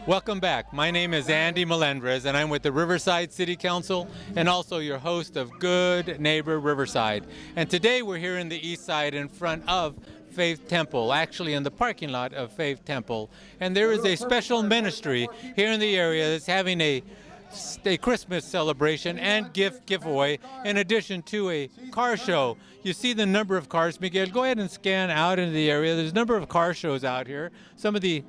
Welcome back. My name is Andy Melendrez, and I'm with the Riverside City Council and also your host of Good Neighbor Riverside. And today we're here in the east side in front of Faith Temple, actually in the parking lot of Faith Temple. And there is a special ministry here in the area that's having a Christmas celebration and gift giveaway in addition to a car show. You see the number of cars. Miguel, go ahead and scan out into the area. There's a number of car shows out here. Some of the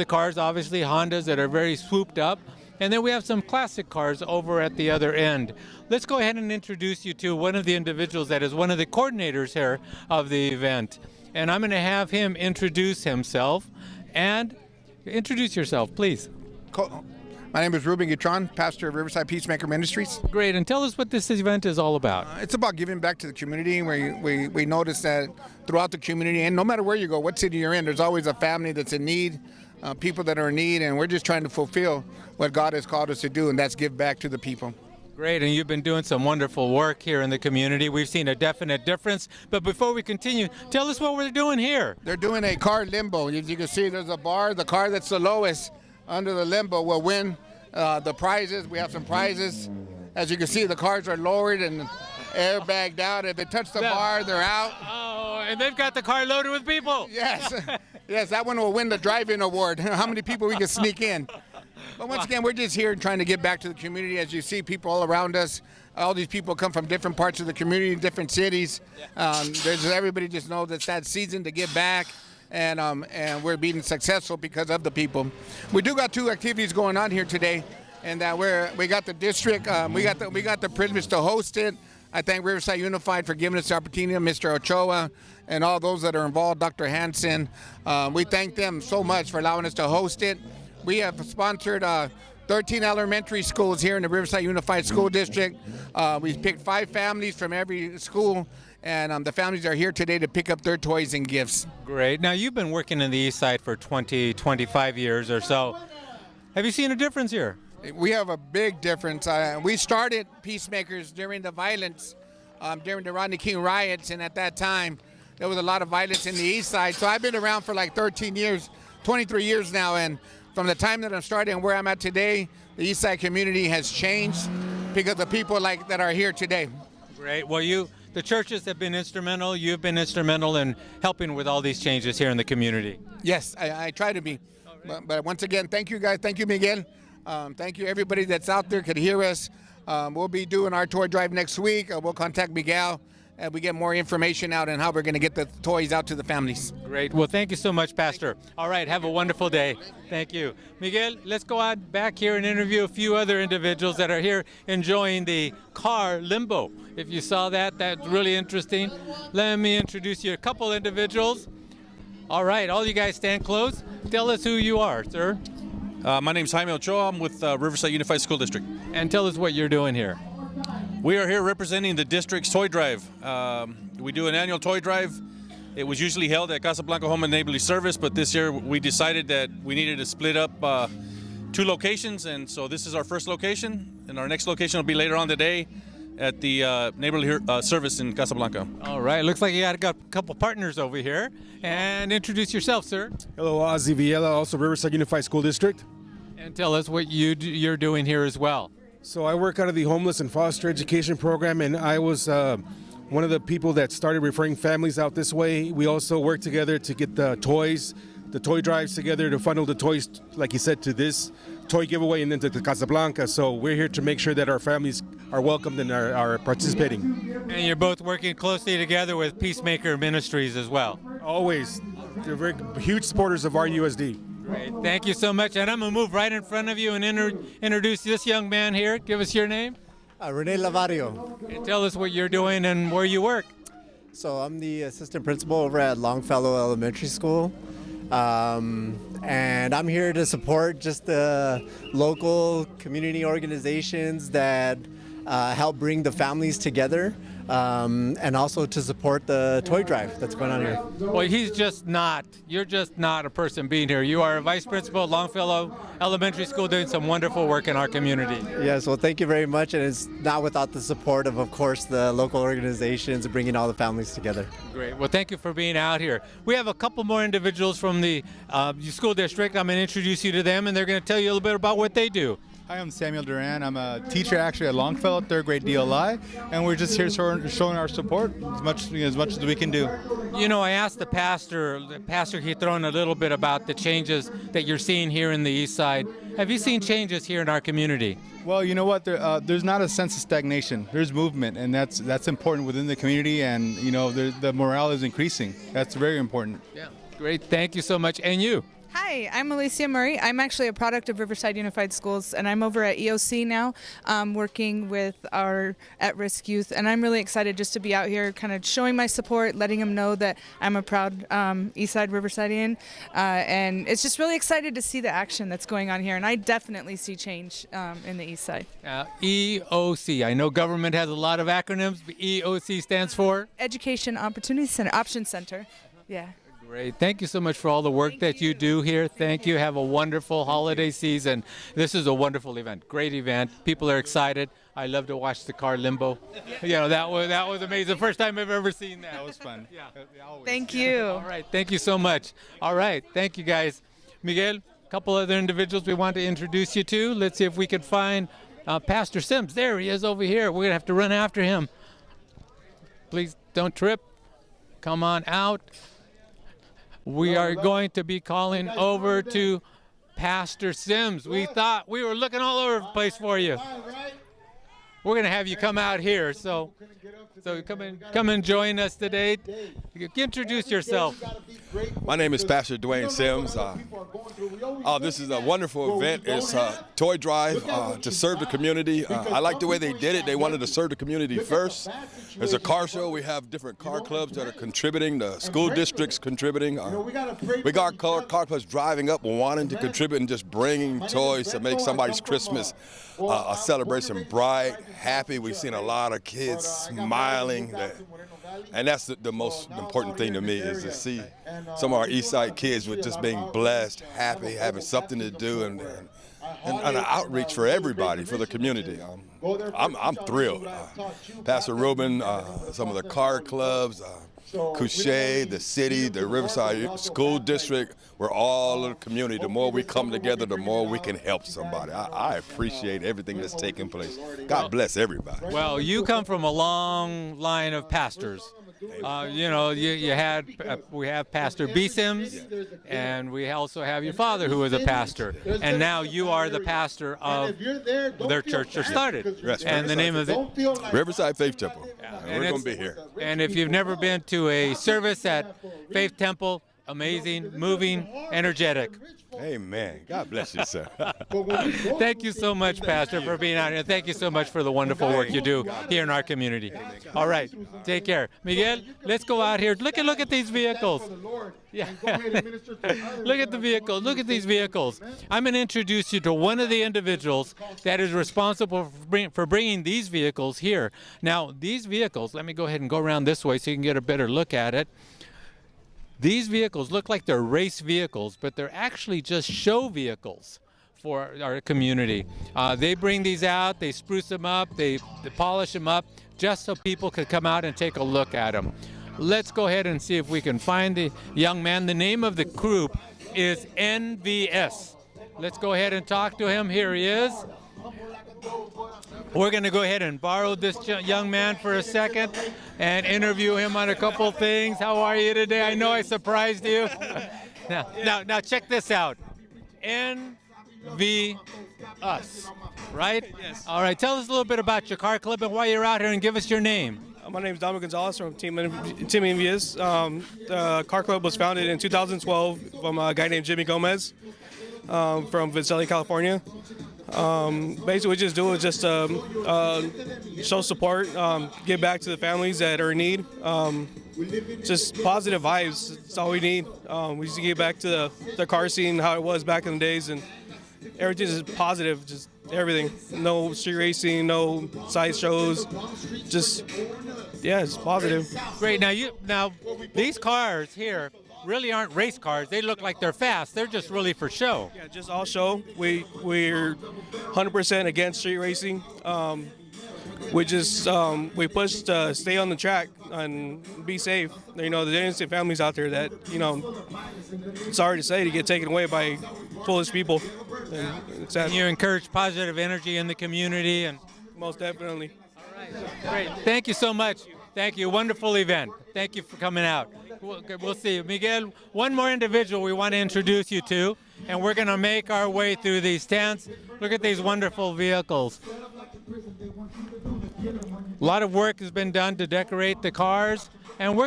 cars, obviously Hondas that are very swooped up, and then we have some classic cars over at the other end. Let's go ahead and introduce you to one of the individuals that is one of the coordinators here of the event, and I'm going to have him introduce himself. And introduce yourself, please. My name is Ruben Guitron, pastor of Riverside Peacemakers Ministries. Great, and tell us what this event is all about. It's about giving back to the community. We notice that throughout the community, and no matter where you go, what city you're in, there's always a family that's in need, people that are in need, and we're just trying to fulfill what God has called us to do, and that's give back to the people. Great, and you've been doing some wonderful work here in the community. We've seen a definite difference. But before we continue, tell us what we're doing here. They're doing a car limbo. As you can see, there's a bar. The car that's the lowest under the limbo will win the prizes. We have some prizes. As you can see, the cars are lowered and airbagged out. If they touch the bar, they're out. Oh, and they've got the car loaded with people. Yes, yes, that one will win the drive-in award. How many people we can sneak in. But once again, we're just here trying to give back to the community. As you see, people all around us, all these people come from different parts of the community, different cities. Everybody just knows it's that season to give back. And we're being successful because of the people. We do got two activities going on here today, and we got the district. We got the privilege to host it. I thank Riverside Unified for giving us the opportunity, Mr. Ochoa, and all those that are involved, Dr. Hansen. We thank them so much for allowing us to host it. We have sponsored 13 elementary schools here in the Riverside Unified School District. We picked 5 families from every school, and the families are here today to pick up their toys and gifts. Great. Now, you've been working in the east side for 25 years or so. Have you seen a difference here? We have a big difference. We started Peacemakers during the violence, during the Rodney King riots, and at that time, there was a lot of violence in the east side. So I've been around for like 13 years, 23 years now, and from the time that I'm starting and where I'm at today, the east side community has changed because of the people that are here today. Great. Well, the churches have been instrumental. You've been instrumental in helping with all these changes here in the community. Yes, I try to be. But once again, thank you guys. Thank you, Miguel. Thank you, everybody that's out there could hear us. We'll be doing our toy drive next week. We'll contact Miguel and we get more information out on how we're going to get the toys out to the families. Great. Well, thank you so much, Pastor. All right, have a wonderful day. Thank you. Miguel, let's go out back here and interview a few other individuals that are here enjoying the car limbo. If you saw that, that's really interesting. Let me introduce you to a couple individuals. All right, all you guys stand close. Tell us who you are, sir. My name's Jaime Ochoa. I'm with Riverside Unified School District. And tell us what you're doing here. We are here representing the district's toy drive. We do an annual toy drive. It was usually held at Casablanca Home and Neighborly Service, but this year we decided that we needed to split up 2 locations, and so this is our first location, and our next location will be later on today at the Neighborly Service in Casablanca. All right, looks like you got a couple partners over here. And introduce yourself, sir. Hello, Ozzy Villela, also Riverside Unified School District. And tell us what you're doing here as well. So I work out of the homeless and foster education program, and I was one of the people that started referring families out this way. We also work together to get the toy drives together to funnel the toys, like you said, to this toy giveaway and then to Casablanca. So we're here to make sure that our families are welcomed and are participating. And you're both working closely together with Peacemaker Ministries as well. Always. They're very huge supporters of RUSD. Great. Thank you so much. And I'm going to move right in front of you and introduce this young man here. Give us your name. Rene Lavario. And tell us what you're doing and where you work. So I'm the assistant principal over at Longfellow Elementary School. And I'm here to support just the local community organizations that help bring the families together. and also to support the toy drive that's going on here. Well, you're just not a person being here. You are a vice principal at Longfellow Elementary School doing some wonderful work in our community. Yes, well, thank you very much. And it's not without the support of course, the local organizations and bringing all the families together. Great. Well, thank you for being out here. We have a couple more individuals from the school district. I'm going to introduce you to them, and they're going to tell you a little bit about what they do. Hi, I'm Samuel Duane. I'm a teacher actually at Longfellow, third grade DLI, and we're just here showing our support as much as we can do. You know, I asked Pastor Hitron a little bit about the changes that you're seeing here in the East Side. Have you seen changes here in our community? Well, you know what? There's not a sense of stagnation. There's movement, and that's important within the community, and you know, the morale is increasing. That's very important. Yeah. Great. Thank you so much. And you? Hi, I'm Alicia Murray. I'm actually a product of Riverside Unified Schools, and I'm over at EOC now, working with our at-risk youth. And I'm really excited just to be out here kind of showing my support, letting them know that I'm a proud Eastside Riversidean. And it's just really excited to see the action that's going on here. And I definitely see change in the East Side. EOC. I know government has a lot of acronyms, but EOC stands for? Education Opportunity Center, Option Center. Yeah. Great. Thank you so much for all the work that you do here. Thank you. Have a wonderful holiday season. This is a wonderful event. Great event. People are excited. I love to watch the car limbo. You know, that was amazing. First time I've ever seen that. That was fun. Yeah. Thank you. All right. Thank you so much. All right. Thank you, guys. Miguel, a couple other individuals we want to introduce you to. Let's see if we can find Pastor Sims. There he is over here. We're going to have to run after him. Please don't trip. Come on out. We are going to be calling over to Pastor Sims. We thought we were looking all over the place for you. We're going to have you come out here. So come and join us today. Introduce yourself. My name is Pastor Duane Sims. This is a wonderful event. It's a toy drive to serve the community. I like the way they did it. They wanted to serve the community first. There's a car show. We have different car clubs that are contributing. The school district's contributing. We got car clubs driving up wanting to contribute and just bringing toys to make somebody's Christmas a celebration bright, happy. We've seen a lot of kids smiling. And that's the most important thing to me, is to see some of our East Side kids with just being blessed, happy, having something to do, and an outreach for everybody, for the community. I'm thrilled. Pastor Rubin, some of the car clubs, Couché, the city, the Riverside School District, we're all in the community. The more we come together, the more we can help somebody. I appreciate everything that's taking place. God bless everybody. Well, you come from a long line of pastors. You know, we have Pastor B. Sims, and we also have your father, who was a pastor, and now you are the pastor of their church that started. Yes, and the name of it? Riverside Faith Temple. Yeah. And we're going to be here. And if you've never been to a service at Faith Temple, amazing, moving, energetic. Amen. God bless you, sir. Thank you so much, Pastor, for being out here. Thank you so much for the wonderful work you do here in our community. All right, take care. Miguel, let's go out here. Look at these vehicles. Yeah. Look at the vehicles. Look at these vehicles. I'm going to introduce you to one of the individuals that is responsible for bringing these vehicles here. Now, these vehicles, let me go ahead and go around this way so you can get a better look at it. These vehicles look like they're race vehicles, but they're actually just show vehicles for our community. They bring these out, they spruce them up, they polish them up, just so people could come out and take a look at them. Let's go ahead and see if we can find the young man. The name of the group is NVS. Let's go ahead and talk to him. Here he is. We're going to go ahead and borrow this young man for a second and interview him on a couple things. How are you today? I know I surprised you. Now check this out. NVS, right? Yes. All right, tell us a little bit about your car club and why you're out here, and give us your name. My name is Dominic Gonzalez from Team NVS. The car club was founded in 2012 from a guy named Jimmy Gomez from Visalia, California. Basically, what we just do is just show support, give back to the families that are in need. Just positive vibes. That's all we need. We just get back to the car scene, how it was back in the days, and everything is positive. Just everything. No street racing, no side shows. Just, yeah, it's positive. Great. Now these cars here really aren't race cars. They look like they're fast. They're just really for show. Yeah, just all show. We're 100% against street racing. We push to stay on the track and be safe. You know, there's innocent families out there that, you know, sorry to say, to get taken away by foolish people. And it's sad. And you encourage positive energy in the community, and Most definitely. great. Thank you so much. Thank you. Wonderful event. Thank you for coming out. We'll see. Miguel, one more individual we want to introduce you to, and we're going to make our way through these tents. Look at these wonderful vehicles. A lot of work has been done to decorate the cars, and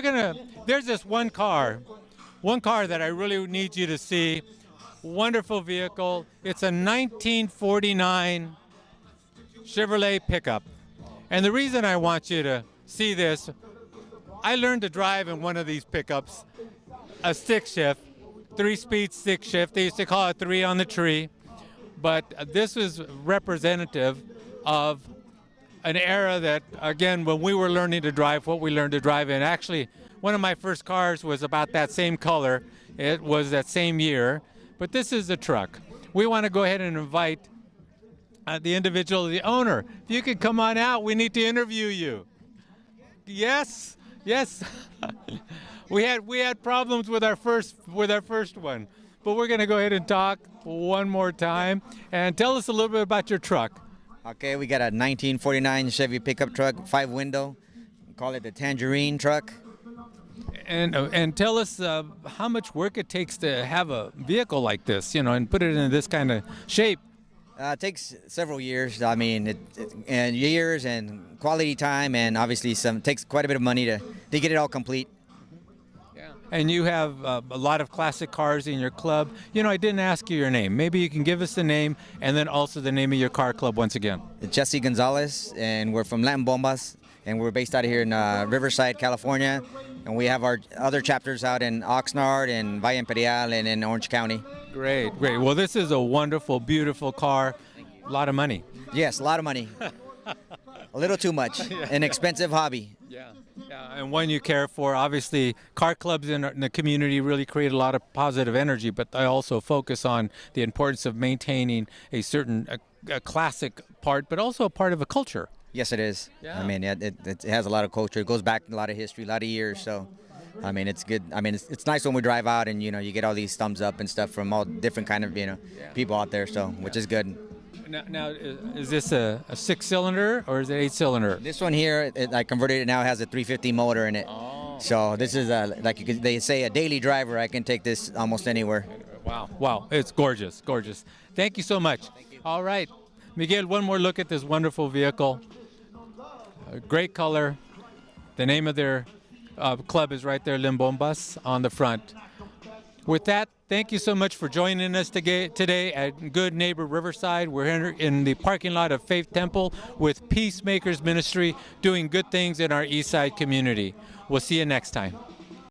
there's this one car that I really need you to see. Wonderful vehicle. It's a 1949 Chevrolet pickup. And the reason I want you to see this, I learned to drive in one of these pickups, a stick shift, 3-speed stick shift. They used to call it 3 on the tree. But this is representative of an era that, again, when we were learning to drive, what we learned to drive in. Actually, one of my first cars was about that same color. It was that same year. But this is the truck. We want to go ahead and invite the individual, the owner. If you could come on out, we need to interview you. Yes. we had problems with our first one, but we're going to go ahead and talk one more time and tell us a little bit about your truck. Okay, we got a 1949 Chevy pickup truck, 5-window. Call it the Tangerine truck. And tell us how much work it takes to have a vehicle like this, and put it in this kind of shape. It takes several years. I mean, and years and quality time, and obviously takes quite a bit of money to get it all complete. Yeah. And you have a lot of classic cars in your club. I didn't ask you your name. Maybe you can give us the name and then also the name of your car club once again. Jesse Gonzalez, and we're from Latin Bombas, and we're based out of here in Riverside, California. And we have our other chapters out in Oxnard and Valle Imperial and in Orange County. Great. Well, this is a wonderful, beautiful car. A lot of money. Yes, a lot of money. A little too much. An expensive hobby. Yeah, and one you care for. Obviously, car clubs in the community really create a lot of positive energy, but they also focus on the importance of maintaining a certain a classic part, but also a part of a culture. Yes, it is. Yeah. I mean, it has a lot of culture. It goes back a lot of history, a lot of years. So, I mean, it's good. I mean, it's nice when we drive out and, you get all these thumbs up and stuff from all different kind of, people out there. So, which is good. Now, is this a 6-cylinder or is it 8-cylinder? This one here, I converted it now. It has a 350 motor in it. Oh. So this is they say a daily driver. I can take this almost anywhere. Wow. It's gorgeous. Thank you so much. Thank you. All right. Miguel, one more look at this wonderful vehicle. A great color. The name of their club is right there, Limbombas, on the front. With that, thank you so much for joining us today at Good Neighbor Riverside. We're here in the parking lot of Faith Temple with Peacemakers Ministry, doing good things in our East Side community. We'll see you next time.